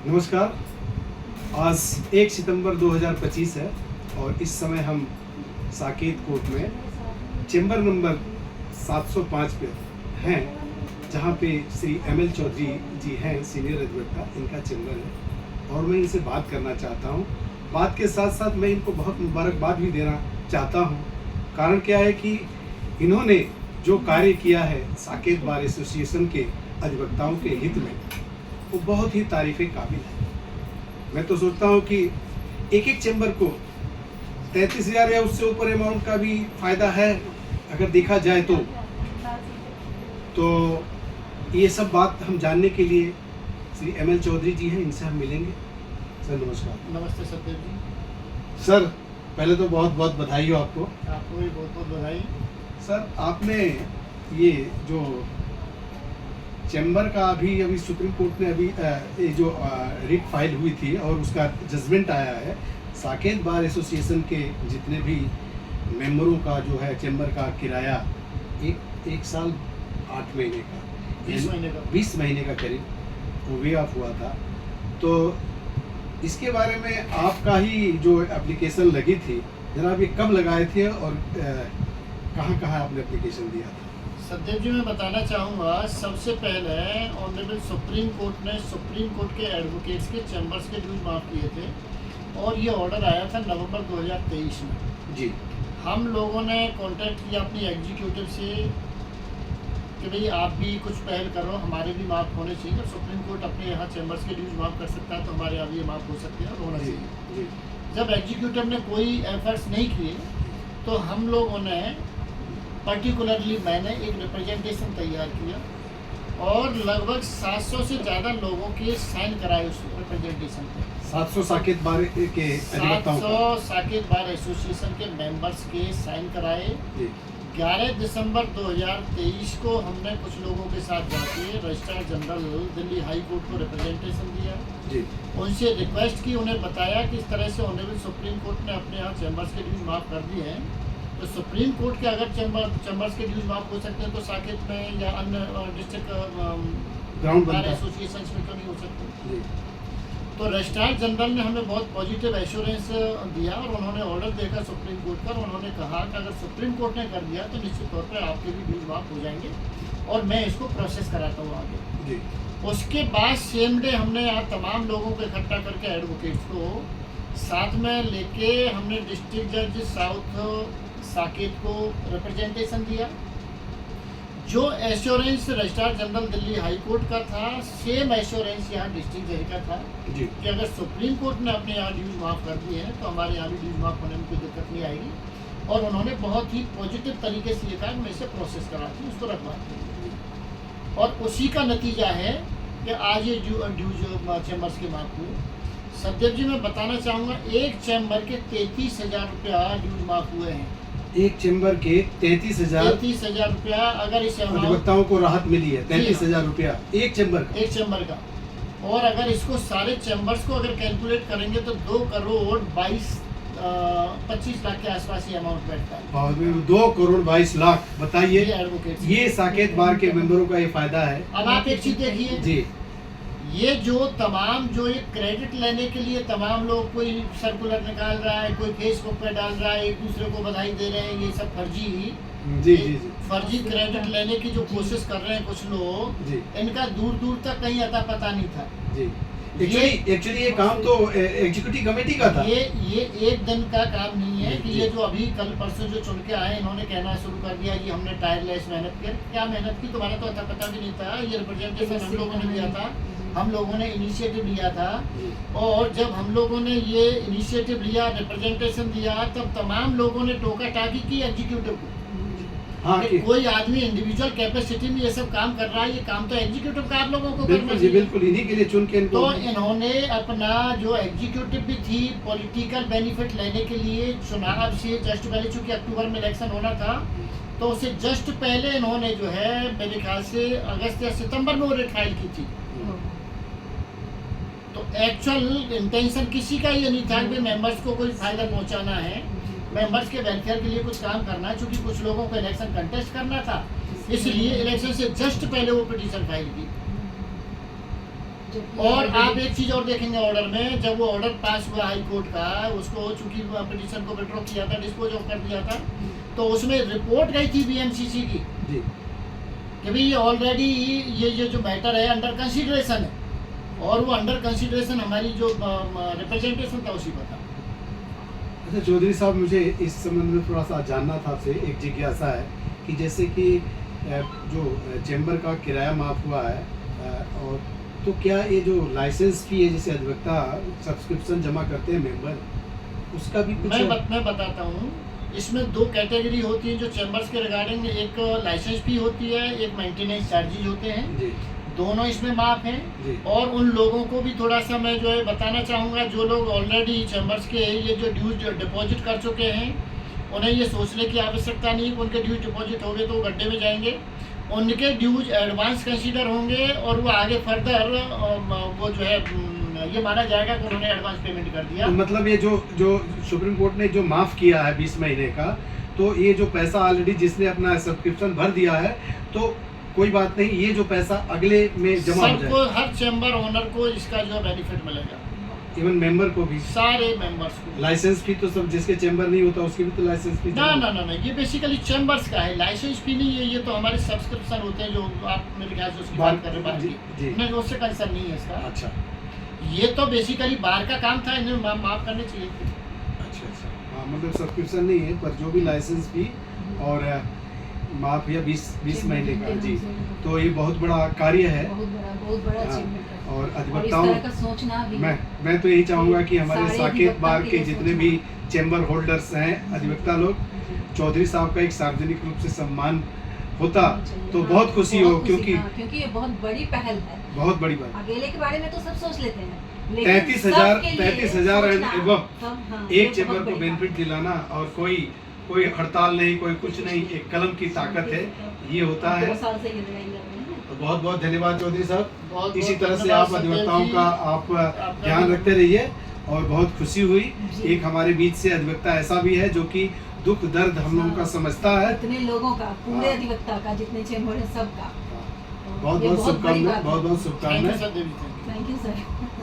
नमस्कार। आज 1 सितंबर 2025 है और इस समय हम साकेत कोर्ट में चेंबर नंबर 705 पे हैं, जहां पे श्री एमएल चौधरी जी हैं, सीनियर अधिवक्ता। इनका चेंबर है और मैं इनसे बात करना चाहता हूं। बात के साथ साथ मैं इनको बहुत मुबारकबाद भी देना चाहता हूं। कारण क्या है कि इन्होंने जो कार्य किया है साकेत बार एसोसिएशन के अधिवक्ताओं के हित में, वो बहुत ही तारीफ़े काबिल है। मैं तो सोचता हूँ कि एक एक चैम्बर को 33,000 या उससे ऊपर अमाउंट का भी फ़ायदा है अगर देखा जाए तो ये सब बात हम जानने के लिए श्री एमएल चौधरी जी हैं, इनसे हम मिलेंगे। सर नमस्कार। नमस्ते सत्यदेव जी। सर पहले तो बहुत बहुत बधाई हो आपको। आपको भी बहुत बहुत बधाई। सर आपने ये जो चैम्बर का अभी सुप्रीम कोर्ट ने अभी ये जो रिट फाइल हुई थी और उसका जजमेंट आया है, साकेत बार एसोसिएशन के जितने भी मेंबरों का जो है चैम्बर का किराया एक साल 8 महीने का 20 महीने का करीब वो वे ऑफ हुआ था। तो इसके बारे में आपका ही जो एप्लीकेशन लगी थी, जनाब ये कब लगाए थे और कहाँ कहाँ आपने एप्लीकेशन दिया था? सत्यदेव जी, मैं बताना चाहूँगा, सबसे पहले ऑनरेबल सुप्रीम कोर्ट ने सुप्रीम कोर्ट के एडवोकेट्स के चैम्बर्स के ड्यूज माफ़ किए थे और ये ऑर्डर आया था नवंबर 2023 में। जी। हम लोगों ने कांटेक्ट किया अपनी एग्जीक्यूटिव से कि भाई आप भी कुछ पहल करो, हमारे भी माफ़ होने चाहिए। जब सुप्रीम कोर्ट अपने यहाँ चैम्बर्स के ड्यूज माफ़ कर सकता है तो हमारे यहाँ भी ये माफ़ हो सकते हैं और होना चाहिए। जब एग्जीक्यूटिव ने कोई एफर्ट्स नहीं किए तो हम लोगों ने पर्टिकुलरली मैंने एक रिप्रेजेंटेशन तैयार किया और लगभग 700 से ज़्यादा लोगों के साइन कराए उस रिप्रेजेंटेशन पे। 700 साकेत बार के अधिवक्ताओं 700 साकेत बार एसोसिएशन के मेंबर्स के साइन कराए। 11 दिसंबर 2023 को हमने कुछ लोगों के साथ जाके registrar general Delhi high court को रिप्रेजेंटेशन दिया जी। उनसे रिक्वेस्ट की, उन्हें बताया कि इस तरह से ऑनरेबल सुप्रीम कोर्ट ने अपने यहाँ चैम्बर्स के ड्यूज माफ़ कर दिए हैं, तो सुप्रीम कोर्ट के अगर चैम्बर्स के ड्यूज माफ हो सकते हैं तो साकेत में या अन्य डिस्ट्रिक्ट ग्राउंड बार एसोसिएशन में क्यों नहीं हो सकते। तो रजिस्ट्रार जनरल ने हमें बहुत पॉजिटिव एश्योरेंस दिया और उन्होंने ऑर्डर देखा सुप्रीम कोर्ट का। उन्होंने कहा कि अगर सुप्रीम कोर्ट ने कर दिया तो निश्चित तौर पर आपके भी ड्यूज माफ हो जाएंगे और मैं इसको प्रोसेस कराता हूँ आगे। जी। उसके बाद सेम डे हमने यहाँ तमाम लोगों को इकट्ठा करके एडवोकेट्स को साथ में लेके हमने डिस्ट्रिक्ट जज साउथ साकेत को रिप्रेजेंटेशन दिया। जो assurance registrar general Delhi high court का था, सेम एश्योरेंस यहाँ डिस्ट्रिक्ट जज का था जी। कि अगर सुप्रीम कोर्ट ने अपने यहाँ ड्यूज माफ़ कर दिए हैं तो हमारे यहाँ भी ड्यूज माफ़ होने में कोई दिक्कत नहीं आएगी। और उन्होंने बहुत ही पॉजिटिव तरीके से ये कहा मैं इसे प्रोसेस कराती हूँ, उसको रखवाती। और उसी का नतीजा है कि आज ये ड्यूज चैम्बर्स के माफ़ हुए। सत्यदेव जी, मैं बताना चाहूँगा, एक चैम्बर के 33,000 रुपया ड्यूज माफ़ हुए हैं। एक चैम्बर के 33,000 रुपया अगर इस अधिवक्ताओं को राहत मिली है। 33,000 रुपया एक चैम्बर का। और अगर इसको सारे चैम्बर्स को अगर कैलकुलेट करेंगे तो 2,22,25 लाख के आसपास ये अमाउंट बैठता है। 2,22,00,000 बताइए, ये साकेत बार के मेंबरों का ये फायदा है। अब आप एक चीज देखिए जी, ये जो तमाम जो ये क्रेडिट लेने के लिए तमाम लोग, कोई सर्कुलर निकाल रहा है, कोई फेसबुक पे डाल रहा है, एक दूसरे को बधाई दे रहे हैं, ये सब फर्जी जी फर्जी क्रेडिट लेने की जो कोशिश कर रहे हैं कुछ लोग, इनका दूर दूर तक कहीं अता पता नहीं था जी। एक्चुअली ये काम तो एग्जीक्यूटिव कमेटी का था। ये एक दिन का काम नहीं है कि ये जो अभी कल परसों जो चुन के आए, इन्होंने कहना शुरू कर दिया कि हमने टायरलेस मेहनत की। क्या मेहनत की, तुम्हारा तो अता पता भी नहीं था। ये रिप्रेजेंटेशन हम लोगों ने दिया था, हम लोगों ने इनिशिएटिव लिया था। और जब हम लोगों ने ये इनिशिएटिव लिया, रिप्रेजेंटेशन दिया, तब तमाम लोगों ने टोका टाकी की एग्जीक्यूटिव को। हाँ, कोई आदमी इंडिविजुअल कैपेसिटी में ये सब काम कर रहा है, ये काम तो एग्जीक्यूटिव का आप लोगों को करना चाहिए। बिल्कुल, इन्हीं के लिए चुन के तो इन्होंने अपना जो एग्जीक्यूटिव भी थी पॉलिटिकल बेनिफिट लेने के लिए चुनाव से जस्ट पहले, चूंकि अक्टूबर में इलेक्शन होना था, तो उससे जस्ट पहले इन्होंने जो है मेरे ख्याल से अगस्त या सितंबर में वो रेट फाइल की थी। तो एक्चुअल इंटेंशन किसी का ये नहीं था कि मेंबर्स को कोई फायदा पहुंचाना है, मेंबर्स के वेलफेयर के लिए कुछ काम करना है। चूंकि कुछ लोगों को इलेक्शन कंटेस्ट करना था, इसलिए इलेक्शन से जस्ट पहले वो पिटीशन फाइल की। और आप एक चीज और देखेंगे ऑर्डर में, जब वो ऑर्डर पास हुआ हाई कोर्ट का, उसको चूंकि पिटीशन को विड्रॉ किया था, डिस्पोज ऑफ कर दिया था, तो उसमें रिपोर्ट गई थी बीएमसीसी की जी कि भाई ऑलरेडी ये जो मैटर है अंडर कंसिडरेशन है, और वो अंडर कंसिडरेशन हमारी जो रिप्रेजेंटेशन था उसी पर था। अच्छा चौधरी साहब, मुझे इस संबंध में थोड़ा सा जानना था आपसे, एक जिज्ञासा है कि जैसे कि जो चैम्बर का किराया माफ हुआ है, और तो क्या ये जो लाइसेंस फी है, जैसे अधिवक्ता सब्सक्रिप्शन जमा करते हैं मेंबर, उसका भी कुछ मैं बताता हूँ। इसमें दो कैटेगरी होती है जो चैम्बर्स के रिगार्डिंग, एक लाइसेंस फी होती है, एक मेंटेनेंस चार्जेज होते हैं जी दोनों इसमें माफ हैं। जी और उन लोगों को भी थोड़ा सा मैं जो है बताना चाहूँगा, जो लोग ऑलरेडी चैम्बर्स के ये जो ड्यूज डिपॉजिट कर चुके हैं, उन्हें ये सोचने की आवश्यकता नहीं है कि उनके ड्यूज डिपॉजिट हो गए तो वो गड्ढे में जाएंगे। उनके ड्यूज एडवांस कंसीडर होंगे और वो आगे फर्दर वो जो है ये माना जाएगा कि उन्होंने एडवांस पेमेंट कर दिया। तो मतलब ये जो सुप्रीम कोर्ट ने जो माफ किया है 20 महीने का, तो ये जो पैसा ऑलरेडी जिसने अपना सब्सक्रिप्शन भर दिया है, तो कोई बात नहीं, ये जो पैसा अगले में जमा हो सबको, जाए, हर चैम्बर ओनर को इसका जो बेनिफिट मिलेगा, इवन मेंबर को भी। सारे मेंबर्स को। लाइसेंस फी तो सब, जिसके चैम्बर नहीं होता उसकी भी तो लाइसेंस फी ना ना ना ना, ये बेसिकली चैम्बर्स का है, लाइसेंस फी नहीं है। ये तो हमारे सब्सक्रिप्शन होते हैं जो आप मेरे ख्याल से उसकी बात कर रहे हैं, बात जी, की जी। नहीं, उससे कंसर्न नहीं है इसका। अच्छा ये तो बेसिकली बाहर का काम था, इन्हें माफ करने चाहिए थे। अच्छा, हाँ मतलब सब्सक्रिप्शन नहीं है, पर जो भी लाइसेंस फी और माफ या 20 महीने का, जी, तो ये बहुत बड़ा कार्य है। बहुत बड़ा हाँ, अचीवमेंट है। और और इस अधिवक्ताओं, तरह का सोचना भी मैं तो यही चाहूँगा कि हमारे सारे साकेत अधिवक्ता बार के के लिए जितने सोचना। भी चैम्बर होल्डर्स हैं, अधिवक्ता लोग, चौधरी साहब का एक सार्वजनिक रूप से सम्मान होता तो हाँ, बहुत खुशी हो, क्योंकि क्योंकि ये बहुत बड़ी पहल है। बहुत बड़ी बात। अकेले के बारे में तो सब सोच लेते हैं, 33,000 सोचना, एवं हाँ, एक ये चैम्बर बहुत को बड़ी बेनिफिट बात दिलाना, और कोई हड़ताल नहीं, कोई कुछ नहीं, एक कलम की ताकत है, ये होता है। है। 2 साल से ये लड़ाई लड़ रहे हैं। तो बहुत बहुत धन्यवाद चौधरी साहब। बहुत इसी बहुत तरह से धन्यवाद आप अधिवक्ताओं सत्येंद्र का जी। आप आपका ध्यान भी- रखते रहिए, और बहुत खुशी हुई। जी। एक हमारे बीच से अधिवक्ता ऐसा भी है जो कि दुख दर्द हम लोगों का समझता है। इतने लोगों का, पूरे हाँ। अधिवक्ता का, जितने चैम्बर है सबका। बहुत ये बहुत बड़ी शुभकामनाएं, बात है। बहुत बहुत थैंक यू शुभकामनाएं। Sir, Devi, thank you. Thank you sir.